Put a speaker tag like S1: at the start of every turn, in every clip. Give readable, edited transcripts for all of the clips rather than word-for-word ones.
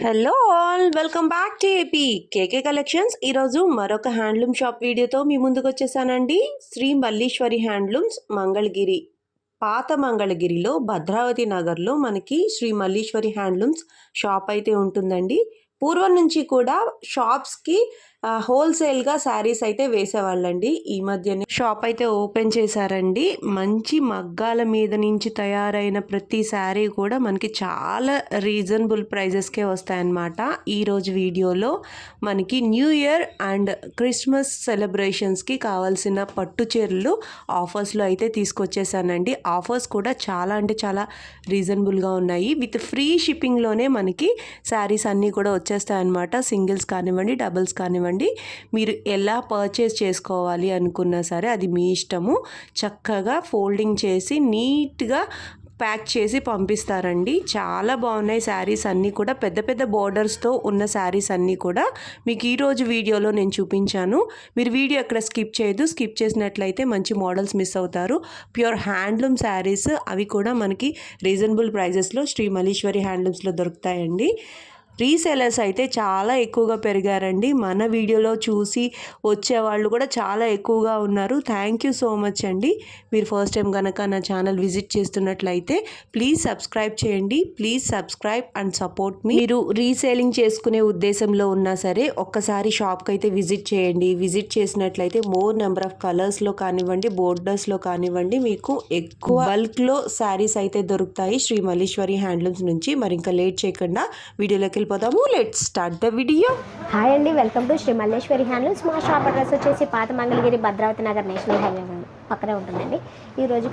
S1: Hello all welcome back to AP KK collections. ఈరోజు మరొక handloom shop వీడియోతో మీ ముందుకు వచ్చేసానండి. శ్రీ మల్లీశ్వరి హ్యాండ్లూమ్స్ మంగళగిరి, పాత మంగళగిరిలో భద్రావతి నగర్లో మనకి శ్రీ మల్లీశ్వరి హ్యాండ్లూమ్స్ షాప్ అయితే ఉంటుందండి. పూర్వం నుంచి కూడా షాప్స్కి హోల్సేల్గా శారీస్ అయితే వేసేవాళ్ళండి. ఈ మధ్యనే షాప్ అయితే ఓపెన్ చేశారండి. మంచి మగ్గాల మీద నుంచి తయారైన ప్రతి శారీ కూడా మనకి చాలా రీజనబుల్ ప్రైజెస్కే వస్తాయన్నమాట. ఈరోజు వీడియోలో మనకి న్యూ ఇయర్ అండ్ క్రిస్మస్ సెలబ్రేషన్స్కి కావాల్సిన పట్టు చీరలు ఆఫర్స్లో అయితే తీసుకొచ్చేసానండి. ఆఫర్స్ కూడా చాలా అంటే చాలా రీజనబుల్గా ఉన్నాయి. విత్ ఫ్రీ షిప్పింగ్లోనే మనకి శారీస్ అన్నీ కూడా వచ్చేస్తాయన్నమాట. సింగిల్స్ కానివ్వండి, డబుల్స్ కానివ్వండి, మీరు ఎలా పర్చేస్ చేసుకోవాలి అనుకున్నా సరే అది మీ ఇష్టము. చక్కగా ఫోల్డింగ్ చేసి నీట్గా ప్యాక్ చేసి పంపిస్తారండి. చాలా బాగున్నాయి శారీస్ అన్నీ కూడా. పెద్ద పెద్ద బోర్డర్స్తో ఉన్న శారీస్ అన్నీ కూడా మీకు ఈరోజు వీడియోలో నేను చూపించాను. మీరు వీడియో ఎక్కడ స్కిప్ చేయదు. స్కిప్ చేసినట్లయితే మంచి మోడల్స్ మిస్ అవుతారు. ప్యూర్ హ్యాండ్లూమ్ శారీస్, అవి కూడా మనకి రీజనబుల్ ప్రైజెస్లో శ్రీ మల్లీశ్వరి హ్యాండ్లూమ్స్లో దొరుకుతాయండి. రీసేలర్స్ అయితే చాలా ఎక్కువగా పెరిగారండి. మన వీడియోలో చూసి వచ్చేవాళ్ళు కూడా చాలా ఎక్కువగా ఉన్నారు. థ్యాంక్ యూ సో మచ్ అండి. మీరు ఫస్ట్ టైం కనుక నా ఛానల్ విజిట్ చేస్తున్నట్లయితే ప్లీజ్ సబ్స్క్రైబ్ చేయండి. ప్లీజ్ సబ్స్క్రైబ్ అండ్ సపోర్ట్ మీ. మీరు రీసేలింగ్ చేసుకునే ఉద్దేశంలో ఉన్నా సరే ఒక్కసారి షాప్కి అయితే విజిట్ చేయండి. విజిట్ చేసినట్లయితే మోర్ నెంబర్ ఆఫ్ కలర్స్లో కానివ్వండి, బోర్డర్స్లో కానివ్వండి, మీకు ఎక్కువ బల్క్లో శారీస్ అయితే దొరుకుతాయి శ్రీ మల్లీశ్వరి హ్యాండ్లూమ్స్ నుంచి. మరి ఇంకా లేట్ చేయకుండా వీడియోలోకి పోదాము. Let's start the video.
S2: Hi అండి, welcome to Shri Malleswari handlooms. మా షాప్ అడ్రస్ వచ్చేసి పాత మంగళగిరి, భద్రావతి నగర్ నేషనల్ హైవే పక్కనే ఉంటుందండి. ఈరోజు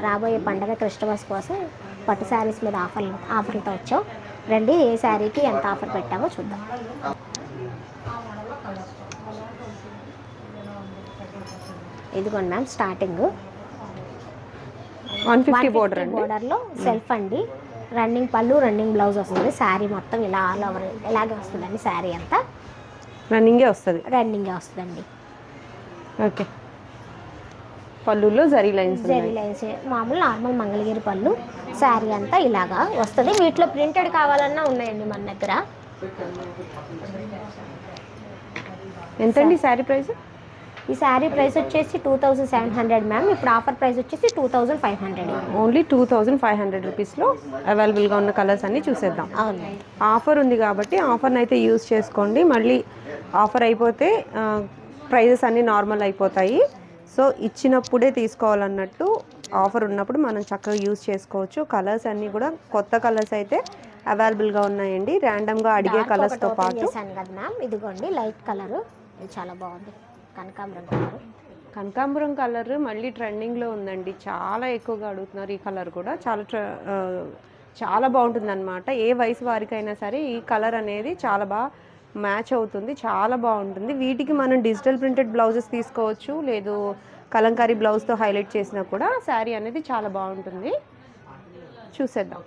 S2: రాబోయే పండగ క్రిస్టమస్ కోసం పట్టు శారీస్ మీద ఆఫర్లతో వచ్చాం. రండి, ఏ శారీకి ఎంత ఆఫర్ పెట్టామో చూద్దాం. ఇదిగోండి మ్యామ్, స్టార్టింగ్ 150 బోర్డర్లో సెల్ఫ్ అండి. రన్నింగ్ పళ్ళు, రన్నింగ్ బ్లౌజ్ వస్తుంది. శారీ మొత్తం ఇలా ఆల్ ఓవర్ ఇలాగే వస్తుందండి. శారీ అంతా
S1: రన్నింగే
S2: వస్తుందండి.
S1: ఓకే, పళ్ళులో జరీ లైన్స్
S2: మామూలు నార్మల్ మంగళగిరి పళ్ళు. శారీ అంతా ఇలాగా వస్తుంది. వీటిలో ప్రింటెడ్ కావాలన్నా ఉన్నాయండి మన దగ్గర.
S1: ఎంతండి శారీ ప్రైస్?
S2: ఈ శారీ ప్రైస్ వచ్చేసి 2700 మ్యామ్. ఇప్పుడు ఆఫర్ ప్రైస్ వచ్చేసి 2500.
S1: ఓన్లీ 2500 రూపీస్లో అవైలబుల్గా ఉన్న కలర్స్ అన్నీ చూసేద్దాం.
S2: అవునండి,
S1: ఆఫర్ ఉంది కాబట్టి ఆఫర్ని అయితే యూజ్ చేసుకోండి. మళ్ళీ ఆఫర్ అయిపోతే ప్రైజెస్ అన్నీ నార్మల్ అయిపోతాయి. సో ఇచ్చినప్పుడే తీసుకోవాలన్నట్టు, ఆఫర్ ఉన్నప్పుడు మనం చక్కగా యూజ్ చేసుకోవచ్చు. కలర్స్ అన్నీ కూడా కొత్త కలర్స్ అయితే అవైలబుల్గా ఉన్నాయండి. ర్యాండమ్గా అడిగే కలర్స్తో పాటు
S2: కదా మ్యామ్. ఇదిగోండి లైట్ కలరు, ఇది చాలా బాగుంది.
S1: కనకాంబరం కలర్ మళ్ళీ ట్రెండింగ్లో ఉందండి. చాలా ఎక్కువగా అడుగుతున్నారు ఈ కలర్ కూడా. చాలా బాగుంటుంది అనమాట. ఏ వయసు వారికైనా సరే ఈ కలర్ అనేది చాలా బాగా మ్యాచ్ అవుతుంది. చాలా బాగుంటుంది. వీటికి మనం డిజిటల్ ప్రింటెడ్ బ్లౌజెస్ తీసుకోవచ్చు, లేదు కలంకారీ బ్లౌజ్తో హైలైట్ చేసినా కూడా శారీ అనేది చాలా బాగుంటుంది. చూసేద్దాం.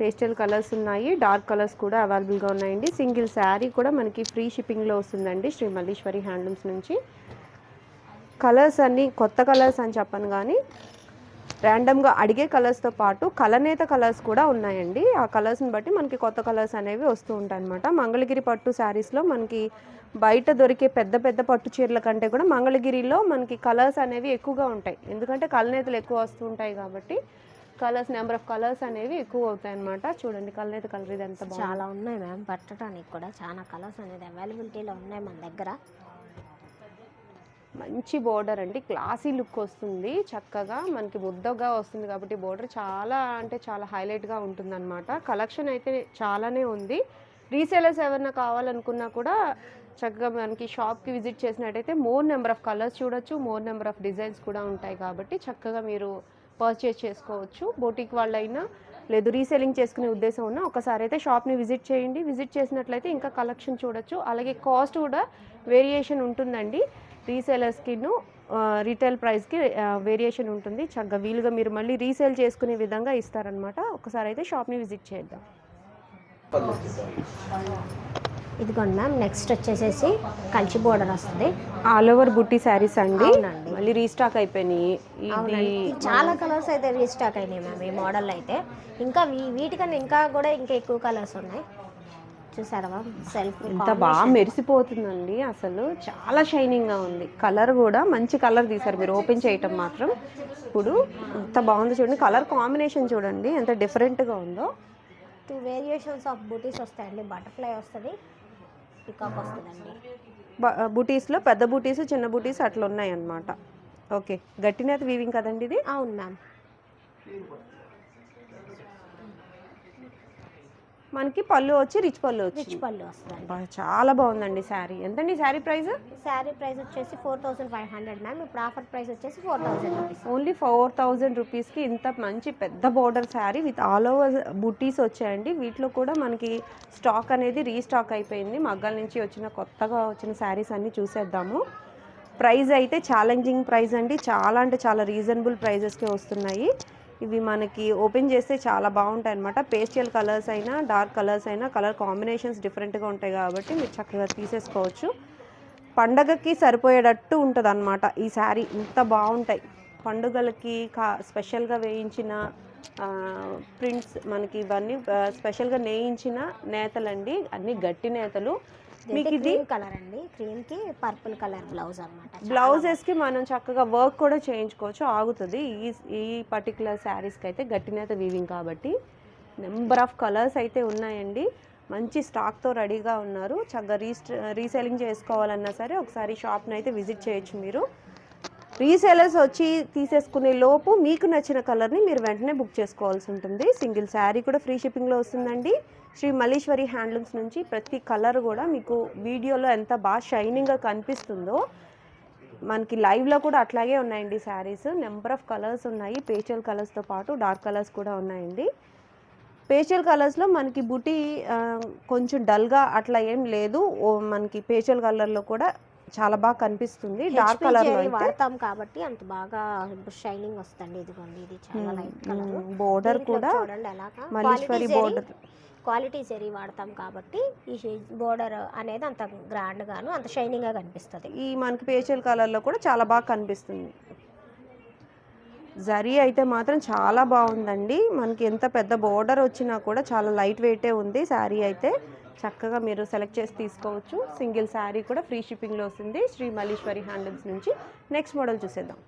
S1: పేస్టల్ కలర్స్ ఉన్నాయి, డార్క్ కలర్స్ కూడా అవైలబుల్గా ఉన్నాయండి. సింగిల్ శారీ కూడా మనకి ఫ్రీ షిప్పింగ్లో వస్తుందండి శ్రీ మల్లీశ్వరి హ్యాండ్లూమ్స్ నుంచి. కలర్స్ అన్నీ కొత్త కలర్స్ అని చెప్పను కానీ ర్యాండమ్గా అడిగే కలర్స్తో పాటు కలనేత కలర్స్ కూడా ఉన్నాయండి. ఆ కలర్స్ని బట్టి మనకి కొత్త కలర్స్ అనేవి వస్తూ ఉంటాయి అన్నమాట. మంగళగిరి పట్టు శారీస్లో మనకి బయట దొరికే పెద్ద పెద్ద పట్టు చీరల కంటే కూడా మంగళగిరిలో మనకి కలర్స్ అనేవి ఎక్కువగా ఉంటాయి. ఎందుకంటే కలనేతలు ఎక్కువ వస్తూ ఉంటాయి కాబట్టి కలర్స్, నెంబర్ ఆఫ్ కలర్స్ అనేవి ఎక్కువ అవుతాయి అన్నమాట. చూడండి కలర్ కలర్ ఇది ఎంత
S2: చాలా ఉన్నాయి మ్యామ్. పట్టడానికి కూడా చాలా కలర్స్ అనేది అవైలబిలిటీలో ఉన్నాయి మన దగ్గర.
S1: మంచి బోర్డర్ అండి, క్లాసీ లుక్ వస్తుంది. చక్కగా మనకి ముద్దగా వస్తుంది కాబట్టి బోర్డర్ చాలా అంటే చాలా హైలైట్గా ఉంటుంది అనమాట. కలెక్షన్ అయితే చాలానే ఉంది. రీసేలర్స్ ఎవరైనా కావాలనుకున్నా కూడా చక్కగా మనకి షాప్కి విజిట్ చేసినట్టయితే మోర్ నెంబర్ ఆఫ్ కలర్స్ చూడొచ్చు, మోర్ నెంబర్ ఆఫ్ డిజైన్స్ కూడా ఉంటాయి కాబట్టి చక్కగా మీరు పర్చేస్ చేసుకోవచ్చు. బోటిక్ వాళ్ళైనా లేదు రీసేలింగ్ చేసుకునే ఉద్దేశం ఉన్నా ఒకసారి అయితే షాప్ని విజిట్ చేయండి. విజిట్ చేసినట్లయితే ఇంకా కలెక్షన్ చూడొచ్చు. అలాగే కాస్ట్ కూడా వేరియేషన్ ఉంటుందండి. రీసేలర్స్కి రీటైల్ ప్రైస్కి వేరియేషన్ ఉంటుంది. చక్కగా వీలుగా మీరు మళ్ళీ రీసేల్ చేసుకునే విధంగా ఇస్తారనమాట. ఒకసారి అయితే షాప్ని విజిట్ చేద్దాం.
S2: ఇదిగోండి మ్యామ్, నెక్స్ట్ వచ్చేసేసి కంచి బోర్డర్ వస్తుంది.
S1: ఆల్ ఓవర్ బుట్టి శారీస్ అండి.
S2: అవునండి.
S1: మళ్ళీ రీస్టాక్ అయిపోయినాయి. ఇది
S2: అవునండి, చాలా కలర్స్ అయితే రీస్టాక్ అయినాయి మ్యామ్ ఈ మోడల్ అయితే. ఇంకా వీటికన్నా ఇంకా కూడా ఇంకా ఎక్కువ కలర్స్ ఉన్నాయి. చూసారా మ్యామ్, సెల్ఫ్
S1: ఎంత బాగా మెరిసిపోతుందండి. అసలు చాలా షైనింగ్గా ఉంది. కలర్ కూడా మంచి కలర్ తీశారు మీరు ఓపెన్ చేయటం మాత్రం. ఇప్పుడు ఎంత బాగుందో చూడండి. కలర్ కాంబినేషన్ చూడండి ఎంత డిఫరెంట్గా ఉందో.
S2: 2 వేరియేషన్స్ ఆఫ్ బూటీస్ వస్తాయండి. బటర్ఫ్లై వస్తుంది, పికాక్ వస్తుందండి.
S1: బూటీస్లో పెద్ద బూటీస్ చిన్న బూటీస్ అట్లా ఉన్నాయి అన్నమాట. ఓకే, గట్టినేత వీవింగ్ కదండి ఇది.
S2: అవును మ్యామ్.
S1: మనకి పళ్ళు వచ్చి రిచ్ పళ్ళు వచ్చి
S2: రిచ్ పళ్ళు వస్తుంది.
S1: చాలా బాగుందండి శారీ. ఎంతండి శారీ ప్రైస్?
S2: శారీ ప్రైస్ వచ్చేసి 4500 మ్యామ్. ఇప్పుడు ఆఫర్ ప్రైస్ వచ్చేసి 4000 రూపీస్.
S1: ఓన్లీ 4000 రూపీస్కి ఇంత మంచి పెద్ద border sari with all over బుటీస్ వచ్చాయండి. వీటిలో కూడా మనకి స్టాక్ అనేది రీస్టాక్ అయిపోయింది. మగ్గాల నుంచి వచ్చిన కొత్తగా వచ్చిన శారీస్ అన్నీ చూసేద్దాము. ప్రైస్ అయితే ఛాలెంజింగ్ ప్రైస్ అండి. చాలా అంటే చాలా రీజనబుల్ ప్రైజెస్కే వస్తున్నాయి. ఇవి మనకి ఓపెన్ చేస్తే చాలా బాగుంటాయి అన్నమాట. పేస్టల్ కలర్స్ అయినా డార్క్ కలర్స్ అయినా కలర్ కాంబినేషన్స్ డిఫరెంట్గా ఉంటాయి కాబట్టి మీరు చక్కగా తీసేసుకోవచ్చు. పండగకి సరిపోయేటట్టు ఉంటుంది అన్నమాట ఈ శారీ. ఇంత బాగుంటాయి పండుగలకి స్పెషల్గా వేయించిన ప్రింట్స్ మనకి ఇవన్నీ స్పెషల్గా నేయించిన నేతలండి. అన్ని గట్టి నేతలు. మీకు ఇది
S2: కలర్ అండి, క్రీమ్ కి పర్పుల్ కలర్ బ్లౌజ్ అన్నమాట.
S1: బ్లౌజెస్ కి మనం చక్కగా వర్క్ కూడా చేయించుకోవచ్చు, ఆగుతుంది. ఈ పర్టికులర్ శారీస్కి అయితే గట్టినేత వీవింగ్ కాబట్టి నెంబర్ ఆఫ్ కలర్స్ అయితే ఉన్నాయండి. మంచి స్టాక్తో రెడీగా ఉన్నారు. చక్కగా రీసేలింగ్ చేసుకోవాలన్నా సరే ఒకసారి షాప్ని అయితే విజిట్ చేయొచ్చు మీరు. రీసేలర్స్ వచ్చి తీసేసుకునే లోపు మీకు నచ్చిన కలర్ని మీరు వెంటనే బుక్ చేసుకోవాల్సి ఉంటుంది. సింగిల్ శారీ కూడా ఫ్రీ షిప్పింగ్లో వస్తుందండి. శ్రీ మల్లీశ్వరి హ్యాండ్లూమ్స్ నుంచి ప్రతి కలర్ కూడా మీకు వీడియోలో ఎంత బాగా షైనింగ్గా కనిపిస్తుందో మనకి లైవ్లో కూడా అట్లాగే ఉన్నాయండి శారీస్. నెంబర్ ఆఫ్ కలర్స్ ఉన్నాయి. పేస్టల్ కలర్స్తో పాటు డార్క్ కలర్స్ కూడా ఉన్నాయండి. పేస్టల్ కలర్స్లో మనకి బుటీ కొంచెం డల్గా అట్లా ఏం లేదు. మనకి పేస్టల్ కలర్లో కూడా చాలా బాగా కనిపిస్తుంది. డార్క్ కలర్
S2: వాడతాం కాబట్టి అంత బాగా షైనింగ్ వస్తుంది. ఇదిగోండి, ఇది చాలా లైట్ కలర్.
S1: బోర్డర్ కూడా
S2: చూడండి ఎలాగా
S1: మల్లీశ్వరి బోర్డర్
S2: క్వాలిటీ జరీ వాడతాం కాబట్టి ఈ బోర్డర్ అనేది అంత గ్రాండ్ గాను అంత షైనింగ్ గా కనిపిస్తుంది.
S1: ఈ మనకి పేస్టల్ కలర్ లో కూడా చాలా బాగా కనిపిస్తుంది. జరీ అయితే మాత్రం చాలా బాగుందండి. మనకి ఎంత పెద్ద బోర్డర్ వచ్చినా కూడా చాలా లైట్ వెయిటే ఉంది శారీ అయితే. చక్కగా మీరు సెలెక్ట్ చేసి తీసుకోవచ్చు. సింగిల్ శారీ కూడా ఫ్రీ షిప్పింగ్లో వస్తుంది శ్రీ మల్లీశ్వరి హ్యాండ్లూమ్స్ నుంచి. నెక్స్ట్ మోడల్ చూసేద్దాం.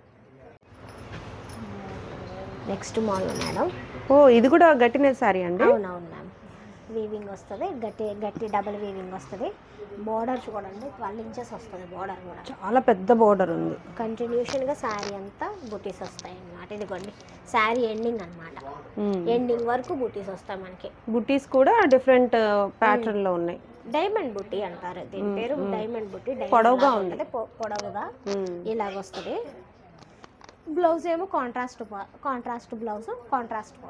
S2: Next model madam.
S1: ఇది కూడా గట్టిన శారీ అండి.
S2: అవునవును మ్యామ్, వీవింగ్ వస్తుంది. గట్టి డబుల్ వీవింగ్ వస్తుంది. బోర్డర్ చూడండి 12 ఇంచెస్ వస్తుంది. బోర్డర్ కూడా
S1: చాలా పెద్ద బోర్డర్ ఉంది.
S2: కంటిన్యూషన్గా శారీ అంతా బుటీస్ వస్తాయి అన్నమాట. ఇదిగోండి శారీ ఎండింగ్ అన్నమాట. ఎండింగ్ వరకు బుటీస్ వస్తాయి మనకి.
S1: బుటీస్ కూడా డిఫరెంట్ ప్యాటర్న్ లో ఉన్నాయి.
S2: డైమండ్ బుట్టి అంటారు దీని పేరు. డైమండ్ బుట్టి
S1: పొడవుగా ఉంది.
S2: పొడవుగా ఇలాగ వస్తుంది. బ్లౌజ్ ఏమో కాంట్రాస్ట్ బ్లౌజ్, కాంట్రాస్ట్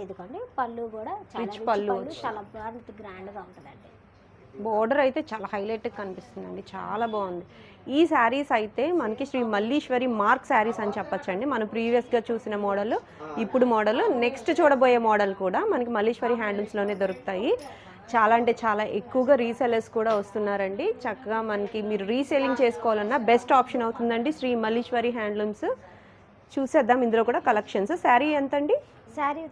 S2: ఇదిగోండి పళ్ళు కూడా చాలా గ్రాండ్గా ఉంటుందండి.
S1: బోర్డర్ అయితే చాలా హైలైట్గా కనిపిస్తుందండి. చాలా బాగుంది. ఈ శారీస్ అయితే మనకి శ్రీ మల్లీశ్వరి మార్క్ శారీస్ అని చెప్పొచ్చండి. మనం ప్రీవియస్గా చూసిన మోడల్, ఇప్పుడు మోడల్, నెక్స్ట్ చూడబోయే మోడల్ కూడా మనకి మల్లీశ్వరి హ్యాండ్లూమ్స్లోనే దొరుకుతాయి. చాలా అంటే చాలా ఎక్కువగా రీసెలర్స్ కూడా వస్తున్నారండి. చక్కగా మనకి మీరు రీసేలింగ్ చేసుకోవాలన్నా బెస్ట్ ఆప్షన్ అవుతుందండి శ్రీ మల్లీశ్వరి హ్యాండ్లూమ్స్. చూసేద్దాం ఇందులో కూడా కలెక్షన్స్. శారీ ఎంతండి?
S2: శారీ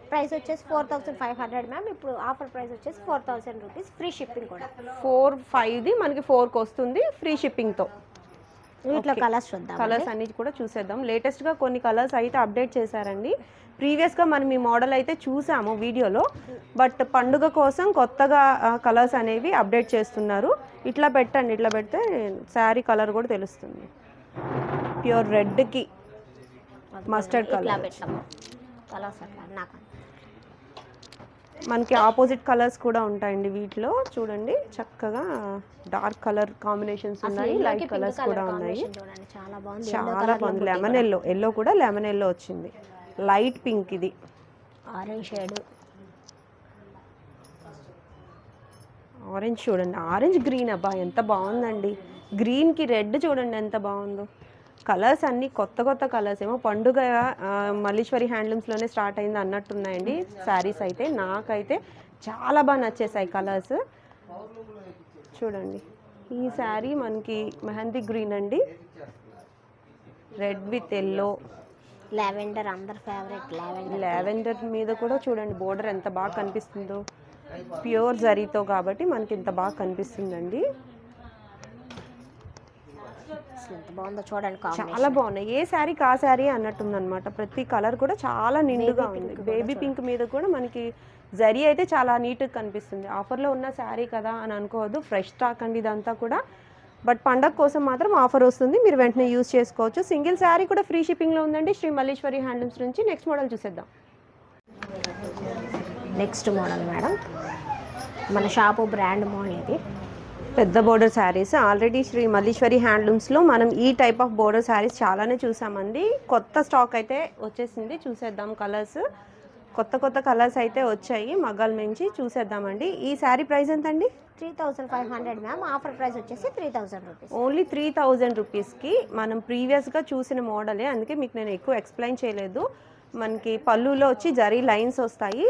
S2: ప్రైస్ వచ్చేసి 4500 మ్యామ్. ఇప్పుడు ఆఫర్ ప్రైస్ వచ్చేసి 4000 రూపీస్, ఫ్రీ షిప్పింగ్ కూడా.
S1: 4-5ది మనకి 4కి వస్తుంది ఫ్రీ షిప్పింగ్తో.
S2: వీటిలో కలర్స్ చూద్దాం.
S1: కలర్స్ అన్ని కూడా చూసేద్దాం. లేటెస్ట్గా కొన్ని కలర్స్ అయితే అప్డేట్ చేశారండి. ప్రీవియస్గా మనం ఈ మోడల్ అయితే చూసాము వీడియోలో, బట్ పండుగ కోసం కొత్తగా కలర్స్ అనేవి అప్డేట్ చేస్తున్నారు. ఇట్లా పెట్టండి, ఇట్లా పెడితే శారీ కలర్ కూడా తెలుస్తుంది. ప్యూర్ రెడ్కి మస్టర్డ్ కలర్ మనకి ఆపోజిట్ కలర్స్ కూడా ఉంటాయండి వీటిలో. చూడండి చక్కగా డార్క్ కలర్ కాంబినేషన్స్ ఉన్నాయి, లైట్ కలర్స్ కూడా ఉన్నాయి. చాలా బాగుంది. లెమన్ ఎల్లో కూడా లెమన్ ఎల్లో వచ్చింది. లైట్ పింక్, ఇది
S2: ఆరెంజ్ షేడ్,
S1: ఆరెంజ్ చూడండి, ఆరెంజ్ గ్రీన్. అబ్బా ఎంత బాగుందండి. గ్రీన్కి రెడ్ చూడండి ఎంత బాగుందో. కలర్స్ అన్నీ కొత్త కొత్త కలర్స్. ఏమో పండుగ మల్లీశ్వరి హ్యాండ్లూమ్స్లోనే స్టార్ట్ అయింది అన్నట్టున్నాయండి శారీస్ అయితే. నాకైతే చాలా బాగా నచ్చేసాయి కలర్స్. చూడండి ఈ శారీ మనకి మెహందీ గ్రీన్ అండి, రెడ్ విత్ ఎల్లో,
S2: లావెండర్ అందరి ఫేవరెట్
S1: లావెండర్ మీద కూడా చూడండి బోర్డర్ ఎంత బాగా కనిపిస్తుందో. ప్యూర్ జరీతో కాబట్టి మనకి ఇంత బాగా కనిపిస్తుందండి.
S2: ఎంత బాగుందో చూడండి,
S1: చాలా బాగున్నాయి. ఏ శారీ కా శారీ అన్నట్టుందన్నమాట. ప్రతి కలర్ కూడా చాలా నిండుగా ఉంది. బేబీ పింక్ మీద కూడా మనకి జరీ అయితే చాలా నీట్గా కనిపిస్తుంది. ఆఫర్లో ఉన్న శారీ కదా అని అనుకోవద్దు, ఫ్రెష్ స్టాక్ అండి ఇదంతా కూడా. బట్ పండగ కోసం మాత్రం ఆఫర్ వస్తుంది, మీరు వెంటనే యూజ్ చేసుకోవచ్చు. సింగిల్ శారీ కూడా ఫ్రీ షిప్పింగ్లో ఉందండి శ్రీ మల్లీశ్వరి హ్యాండ్లూమ్స్ నుంచి. నెక్స్ట్ మోడల్ చూసేద్దాం.
S2: నెక్స్ట్ మోడల్ మేడం, మన షాపు బ్రాండ్ మోడల్ ఇది.
S1: పెద్ద బోర్డర్ శారీస్ ఆల్రెడీ శ్రీ మల్లీశ్వరి హ్యాండ్లూమ్స్లో మనం ఈ టైప్ ఆఫ్ బోర్డర్ శారీస్ చాలానే చూసామండి. కొత్త స్టాక్ అయితే వచ్చేసింది, చూసేద్దాం. కలర్స్ కొత్త కలర్స్ అయితే వచ్చాయి, మగ్గాల నుంచి చూసేద్దామండి. ఈ శారీ ప్రైస్ ఎంత అండి?
S2: 3500 మ్యామ్. ఆఫర్ ప్రైస్ వచ్చేసి 3000 రూపీస్.
S1: ఓన్లీ 3000 రూపీస్కి. మనం ప్రీవియస్గా చూసిన మోడలే, అందుకే మీకు నేను ఎక్కువ ఎక్స్ప్లెయిన్ చేయలేదు. మనకి పళ్ళులో వచ్చి జరీ లైన్స్ వస్తాయి,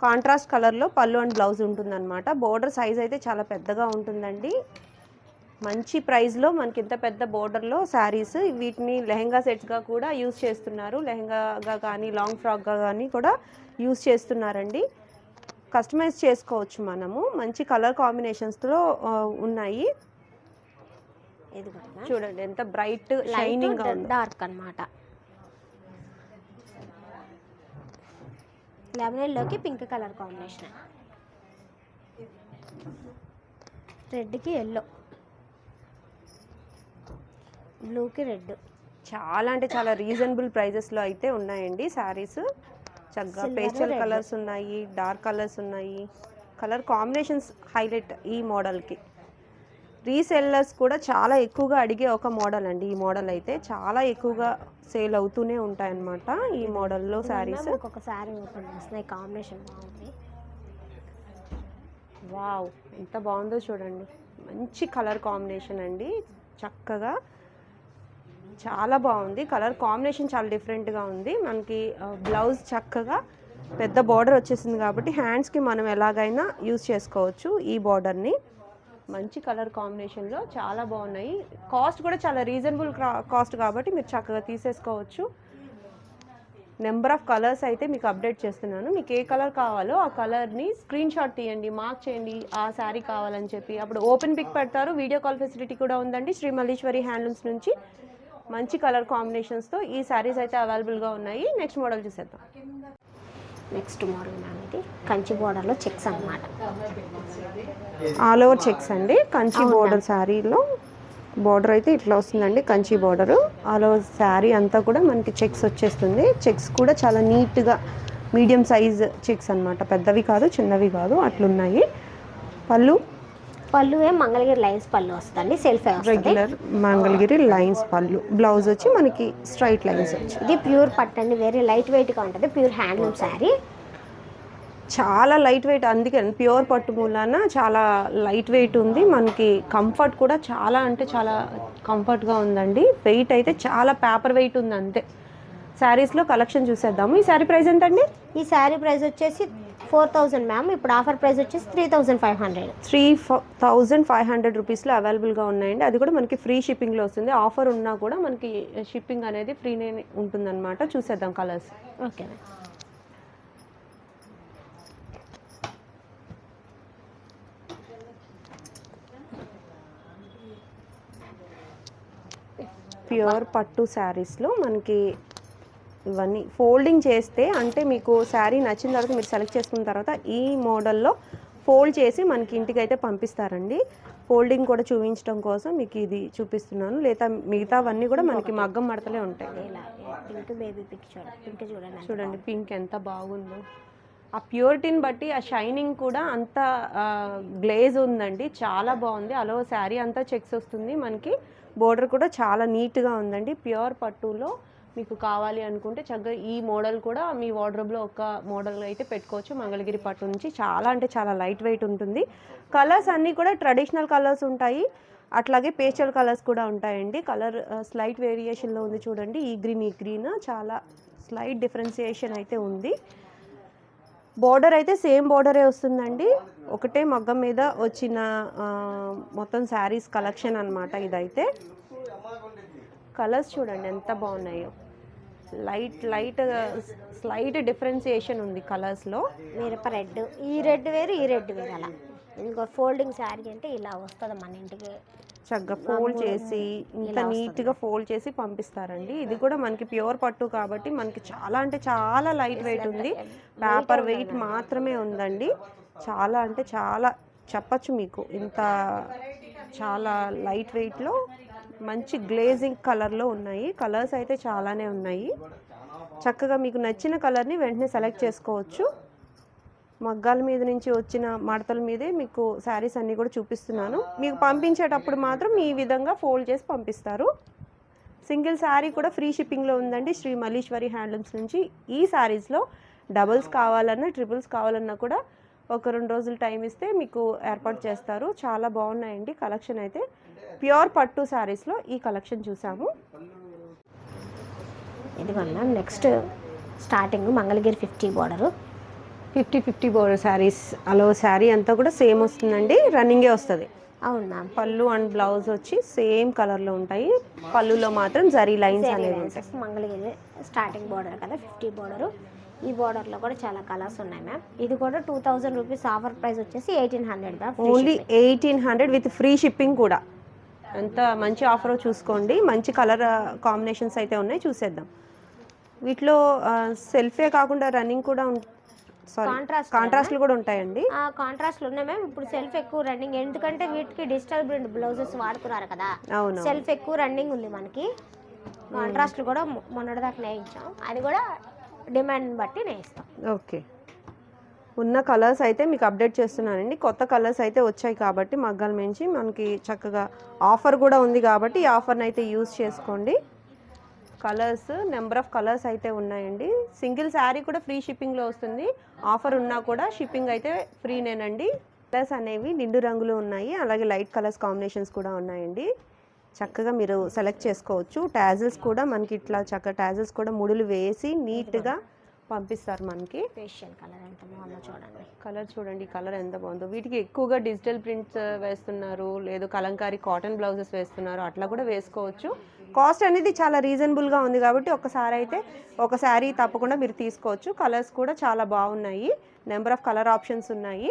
S1: కాంట్రాస్ట్ కలర్లో పళ్ళు అండ్ బ్లౌజ్ ఉంటుందన్నమాట. బోర్డర్ సైజ్ అయితే చాలా పెద్దగా ఉంటుందండి. మంచి ప్రైస్లో మనకి ఇంత పెద్ద బోర్డర్లో శారీస్, వీటిని లెహెంగా సెట్స్గా కూడా యూజ్ చేస్తున్నారు. లెహెంగాగా కానీ లాంగ్ ఫ్రాక్గా కానీ కూడా యూజ్ చేస్తున్నారండి. కస్టమైజ్ చేసుకోవచ్చు మనము. మంచి కలర్ కాంబినేషన్స్తో ఉన్నాయి. చూడండి ఎంత బ్రైట్ షైనింగ్
S2: డార్క్ అన్నమాట. లెమనెల్లోకి పింక్ కలర్ కాంబినేషన్, రెడ్కి ఎల్లో, బ్లూకి రెడ్.
S1: చాలా అంటే చాలా రీజనబుల్ ప్రైజెస్లో అయితే ఉన్నాయండి శారీస్. చక్కగా పేస్టల్ కలర్స్ ఉన్నాయి, డార్క్ కలర్స్ ఉన్నాయి. కలర్ కాంబినేషన్స్ హైలైట్ ఈ మోడల్కి. రీసెల్లర్స్ కూడా చాలా ఎక్కువగా అడిగే ఒక మోడల్ అండి ఈ మోడల్. అయితే చాలా ఎక్కువగా సేల్ అవుతూనే ఉంటాయన్నమాట ఈ మోడల్లో శారీస్.
S2: ఒక శారీ ఓపెన్ చేస్తున్నాయి, కాంబినేషన్ బాగుంది.
S1: వావ్ ఎంత బాగుందో చూడండి, మంచి కలర్ కాంబినేషన్ అండి. చక్కగా చాలా బాగుంది, కలర్ కాంబినేషన్ చాలా డిఫరెంట్గా ఉంది. మనకి బ్లౌజ్ చక్కగా పెద్ద బార్డర్ వచ్చేసింది కాబట్టి హ్యాండ్స్కి మనం ఎలాగైనా యూజ్ చేసుకోవచ్చు ఈ బార్డర్ని. మంచి కలర్ కాంబినేషన్లో చాలా బాగున్నాయి. కాస్ట్ కూడా చాలా రీజనబుల్ కాస్ట్ కాబట్టి మీరు చక్కగా తీసేసుకోవచ్చు. నెంబర్ ఆఫ్ కలర్స్ అయితే మీకు అప్డేట్ చేస్తున్నాను. మీకు ఏ కలర్ కావాలో ఆ కలర్ని స్క్రీన్ షాట్ తీయండి, మార్క్ చేయండి ఆ శారీ కావాలని చెప్పి. అప్పుడు ఓపెన్ పిక్ పెడతారు. వీడియో కాల్ ఫెసిలిటీ కూడా ఉందండి శ్రీ మల్లీశ్వరి హ్యాండ్లూమ్స్ నుంచి. మంచి కలర్ కాంబినేషన్స్తో ఈ శారీస్ అయితే అవైలబుల్గా ఉన్నాయి. నెక్స్ట్ మోడల్ చూసేద్దాం.
S2: నెక్స్ట్ మోడల్ మ్యామ్, ఇది కంచి బోర్డర్లో చెక్స్ అన్నమాట.
S1: ఆల్ ఓవర్ చెక్స్ అండి. కంచి బోర్డర్ శారీలో బోర్డర్ అయితే ఇట్లా వస్తుందండి, Kanchi border. All over sari అంతా కూడా మనకి చెక్స్ వచ్చేస్తుంది. చెక్స్ కూడా చాలా నీట్గా మీడియం సైజ్ చెక్స్ అన్నమాట, పెద్దవి కాదు చిన్నవి కాదు అట్లున్నాయి. పళ్ళు
S2: మంగళగిరి లైన్స్ పళ్ళు వస్తుంది, సెల్ఫ్
S1: రెగ్యులర్ మంగళగిరి లైన్స్ పళ్ళు. బ్లౌజ్ వచ్చి మనకి స్ట్రైట్ లైన్స్ వచ్చి.
S2: ఇది ప్యూర్ పట్టు అండి, వెరీ లైట్ వెయిట్గా ఉంటుంది. ప్యూర్ హ్యాండ్లూమ్ శారీ,
S1: చాలా లైట్ వెయిట్. అందుకే ప్యూర్ పట్టు మూలాన చాలా లైట్ వెయిట్ ఉంది. మనకి కంఫర్ట్ కూడా చాలా అంటే చాలా కంఫర్ట్గా ఉందండి. వెయిట్ అయితే చాలా పేపర్ వెయిట్ ఉంది అంతే. శారీస్లో కలెక్షన్ చూసేద్దాము. ఈ శారీ ప్రైస్ ఎంత అండి?
S2: ఈ శారీ ప్రైస్ వచ్చేసి 4000 మ్యామ్. ఇప్పుడు ఆఫర్ ప్రైస్ వచ్చేసి 3500.
S1: 3500 రూపీస్లో అవైలబుల్గా ఉన్నాయండి. అది కూడా మనకి ఫ్రీ షిప్పింగ్లో వస్తుంది. ఆఫర్ ఉన్నా కూడా మనకి షిప్పింగ్ అనేది ఫ్రీనే ఉంటుందన్నమాట. చూసేద్దాం కలర్స్.
S2: ఓకే,
S1: ప్యూర్ పట్టు శారీస్లో మనకి ఇవన్నీ ఫోల్డింగ్ చేస్తే, అంటే మీకు శారీ నచ్చిన తర్వాత మీరు సెలెక్ట్ చేసుకున్న తర్వాత ఈ మోడల్లో ఫోల్డ్ చేసి మనకి ఇంటికి అయితే పంపిస్తారండి. ఫోల్డింగ్ కూడా చూపించడం కోసం మీకు ఇది చూపిస్తున్నాను. లేదా మిగతావన్నీ కూడా మనకి మగ్గం మడతలే ఉంటాయి.
S2: పింక్ బేబీ పింక్ చూడండి,
S1: చూడండి పింక్ ఎంత బాగుందో. ఆ ప్యూరిటీని బట్టి ఆ షైనింగ్ కూడా అంత గ్లేజ్ ఉందండి, చాలా బాగుంది. అలా శారీ అంతా చెక్స్ వస్తుంది. మనకి బోర్డర్ కూడా చాలా నీట్గా ఉందండి. ప్యూర్ పట్టులో మీకు కావాలి అనుకుంటే చక్కగా ఈ మోడల్ కూడా మీ వార్డ్రోబ్లో ఒక మోడల్ అయితే పెట్టుకోవచ్చు. మంగళగిరి పట్టు నుంచి చాలా అంటే చాలా లైట్ వెయిట్ ఉంటుంది. కలర్స్ అన్నీ కూడా ట్రెడిషనల్ కలర్స్ ఉంటాయి, అట్లాగే పేస్టల్ కలర్స్ కూడా ఉంటాయండి. కలర్ స్లైట్ వేరియేషన్లో ఉంది చూడండి. ఈ గ్రీన్ చాలా స్లైట్ డిఫరెన్సియేషన్ అయితే ఉంది. బోర్డర్ అయితే సేమ్ బోర్డరే వస్తుందండి. ఒకటే మగ్గం మీద వచ్చిన మొత్తం శారీస్ కలెక్షన్ అనమాట ఇదైతే. కలర్స్ చూడండి ఎంత బాగున్నాయో. లైట్ స్లైట్ డిఫరెన్సియేషన్ ఉంది కలర్స్లో.
S2: మిరప రెడ్, ఈ రెడ్ వేరు ఈ రెడ్ వేరు అలా. ఇంకో ఫోల్డింగ్ శారీ అంటే ఇలా వస్తుంది మన ఇంటికి.
S1: చక్కగా ఫోల్డ్ చేసి ఇంత నీట్గా ఫోల్డ్ చేసి పంపిస్తారండి. ఇది కూడా మనకి ప్యూర్ పట్టు కాబట్టి మనకి చాలా అంటే చాలా లైట్ వెయిట్ ఉంది. పేపర్ వెయిట్ మాత్రమే ఉందండి. చాలా అంటే చాలా చెప్పచ్చు మీకు. ఇంత చాలా లైట్ వెయిట్లో మంచి గ్లేజింగ్ కలర్లో ఉన్నాయి. కలర్స్ అయితే చాలానే ఉన్నాయి. చక్కగా మీకు నచ్చిన కలర్ని వెంటనే సెలెక్ట్ చేసుకోవచ్చు. మగ్గాల మీద నుంచి వచ్చిన మడతల మీదే మీకు శారీస్ అన్నీ కూడా చూపిస్తున్నాను. మీకు పంపించేటప్పుడు మాత్రం ఈ విధంగా ఫోల్డ్ చేసి పంపిస్తారు. సింగిల్ శారీ కూడా ఫ్రీ షిప్పింగ్లో ఉందండి శ్రీ మల్లీశ్వరి హ్యాండ్లూమ్స్ నుంచి. ఈ శారీస్లో డబుల్స్ కావాలన్నా ట్రిపుల్స్ కావాలన్నా కూడా ఒక 2 రోజులు టైం ఇస్తే మీకు ఏర్పాటు చేస్తారు. చాలా బాగున్నాయండి కలెక్షన్ అయితే. ప్యూర్ పట్టు శారీస్లో ఈ కలెక్షన్ చూసాము.
S2: ఇదిగోండి ma'am, next starting Mangalagiri 50 border.
S1: 50 border saris. అలో శారీ అంతా కూడా సేమ్ వస్తుందండి, రన్నింగే వస్తుంది.
S2: అవును మ్యామ్.
S1: పళ్ళు అండ్ బ్లౌజ్ వచ్చి సేమ్ కలర్లో ఉంటాయి. పళ్ళులో మాత్రం జరీ లైన్స్ అనేవి ఉంటాయి.
S2: మంగళగిరి స్టార్టింగ్ బోర్డర్ కదా 50 బోర్డరు. ఈ బోర్డర్లో కూడా చాలా కలర్స్ ఉన్నాయి మ్యామ్. ఇది కూడా 2000 రూపీస్. ఆఫర్ ప్రైస్ వచ్చేసి 1800 ma'am.
S1: Only 1800 with free shipping కూడా. ఎంత మంచి ఆఫర్ చూసుకోండి. మంచి కలర్ కాంబినేషన్స్ అయితే ఉన్నాయి, చూసేద్దాం. వీటిలో సెల్ఫే కాకుండా రన్నింగ్ కూడా కాంట్రాస్ట్లు కూడా ఉంటాయండి.
S2: కాంట్రాస్ట్లు ఉన్నాయి మ్యామ్. ఇప్పుడు సెల్ఫ్ ఎక్కువ రన్నింగ్, ఎందుకంటే వీటికి డిజిటల్ ప్రింట్ బ్లౌజెస్ వాడుతున్నారు కదా.
S1: అవును,
S2: సెల్ఫ్ ఎక్కువ రన్నింగ్ ఉంది మనకి. కాంట్రాస్ట్లు కూడా మొన్నటిదాకా నేయించాం, అది కూడా డిమాండ్ బట్టి నేయిస్తాం.
S1: ఓకే, ఉన్న కలర్స్ అయితే మీకు అప్డేట్ చేస్తున్నానండి. కొత్త కలర్స్ అయితే వచ్చాయి కాబట్టి మగ్గాల నుంచి మనకి చక్కగా ఆఫర్ కూడా ఉంది కాబట్టి ఈ ఆఫర్ని అయితే యూజ్ చేసుకోండి. కలర్స్ నెంబర్ ఆఫ్ కలర్స్ అయితే ఉన్నాయండి. సింగిల్ శారీ కూడా ఫ్రీ షిప్పింగ్లో వస్తుంది. ఆఫర్ ఉన్నా కూడా షిప్పింగ్ అయితే ఫ్రీనేనండి. కలర్స్ అనేవి నిండు రంగులు ఉన్నాయి, అలాగే లైట్ కలర్స్ కాంబినేషన్స్ కూడా ఉన్నాయండి. చక్కగా మీరు సెలెక్ట్ చేసుకోవచ్చు. టాజిల్స్ కూడా మనకి ఇట్లా చక్కగా టాజిల్స్ కూడా ముడులు వేసి నీట్గా పంపిస్తారు మనకి.
S2: ఫేషియల్ కలర్ ఎంత బాగుందో చూడండి.
S1: కలర్ చూడండి, కలర్ ఎంత బాగుందో. వీటికి ఎక్కువగా డిజిటల్ ప్రింట్స్ వేస్తున్నారు, లేదు కలంకారీ కాటన్ బ్లౌజెస్ వేస్తున్నారు, అట్లా కూడా వేసుకోవచ్చు. కాస్ట్ అనేది చాలా రీజనబుల్గా ఉంది కాబట్టి ఒక శారీ తప్పకుండా మీరు తీసుకోవచ్చు. కలర్స్ కూడా చాలా బాగున్నాయి. నెంబర్ ఆఫ్ కలర్ ఆప్షన్స్ ఉన్నాయి.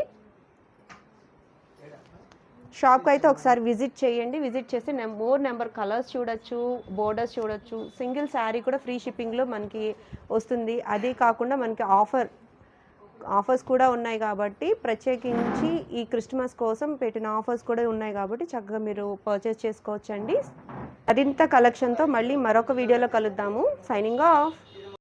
S1: షాప్కి అయితే ఒకసారి విజిట్ చేయండి. విజిట్ చేసి నెంబర్ కలర్స్ చూడొచ్చు, బోర్డర్స్ చూడొచ్చు. సింగిల్ శారీ కూడా ఫ్రీ షిప్పింగ్లో మనకి వస్తుంది. అదే కాకుండా మనకి ఆఫర్స్ కూడా ఉన్నాయి కాబట్టి, ప్రత్యేకించి ఈ క్రిస్మస్ కోసం పెట్టిన ఆఫర్స్ కూడా ఉన్నాయి కాబట్టి చక్కగా మీరు పర్చేస్ చేసుకోవచ్చండి. మరింత కలెక్షన్తో మళ్ళీ మరొక వీడియోలో కలుద్దాము. Signing off.